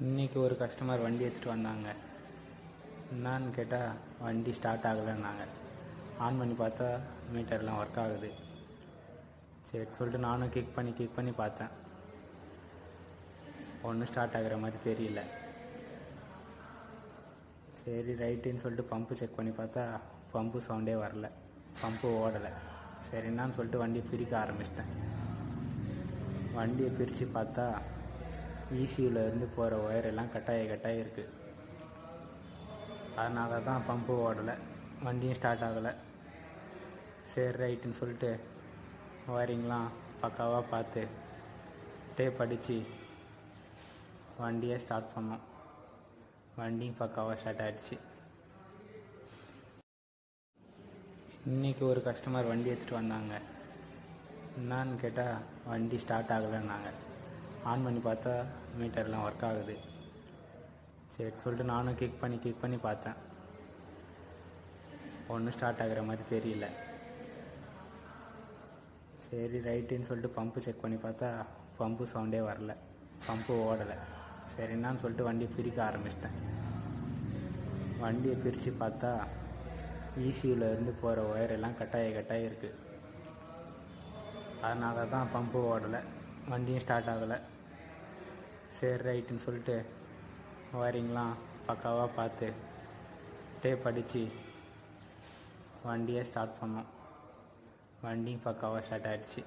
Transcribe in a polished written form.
இன்றைக்கி ஒரு கஸ்டமர் வண்டி எடுத்துகிட்டு வந்தாங்க. என்னான்னு கேட்டால் வண்டி ஸ்டார்ட் ஆகலைன்னாங்க. ஆன் பண்ணி பார்த்தா மீட்டர்லாம் ஒர்க் ஆகுது. சரி சொல்லிட்டு நானும் கிக் பண்ணி பார்த்தேன். ஒன்றும் ஸ்டார்ட் ஆகிற மாதிரி தெரியல. சரி ரைட்டுன்னு சொல்லிட்டு பம்பு செக் பண்ணி பார்த்தா பம்பு சவுண்டே வரல, பம்பு ஓடலை. சரி என்னான்னு சொல்லிட்டு வண்டியை பிரிக்க ஆரம்பிச்சிட்டேன். வண்டியை பிரித்து பார்த்தா இருந்து போகிற ஒயர் எல்லாம் கட்டாயி இருக்குது. அதனால தான் பம்பு ஓடலை, வண்டியும் ஸ்டார்ட் ஆகலை. சரி ரைட்டுன்னு சொல்லிட்டு ஒயரிங்லாம் பக்காவாக பார்த்து டேப் அடித்து வண்டியை ஸ்டார்ட் பண்ணோம். வண்டியும் பக்காவாக ஸ்டார்ட் ஆகிடுச்சு. இன்றைக்கி ஒரு கஸ்டமர் வண்டி எடுத்துகிட்டு வந்தாங்க. என்னான்னு கேட்டால் வண்டி ஸ்டார்ட் ஆகலைன்னாங்க. ஆன் பண்ணி பார்த்தா மீட்டர்லாம் ஒர்க் ஆகுது. சரி சொல்லிட்டு நானும் கிக் பண்ணி பார்த்தேன். ஒன்றும் ஸ்டார்ட் ஆகிற மாதிரி தெரியல. சரி ரைட்டுன்னு சொல்லிட்டு பம்பு செக் பண்ணி பார்த்தா பம்பு சவுண்டே வரல, பம்பு ஓடலை. சரி என்னான்னு சொல்லிட்டு வண்டியை பிரிக்க ஆரம்பிச்சிட்டேன். வண்டியை பிரித்து பார்த்தா இருந்து போகிற ஒயர் எல்லாம் கட்டாயி இருக்குது. அதனால தான் பம்பு ஓடலை, வண்டியும் ஸ்டார்ட் ஆகலை. சரி ரைட்டுன்னு சொல்லிட்டு ஒயரிங்லாம் பக்காவாக பார்த்து டேப் அடித்து வண்டியை ஸ்டார்ட் பண்ணோம். வண்டியும் பக்காவாக ஸ்டார்ட் ஆகிடுச்சு.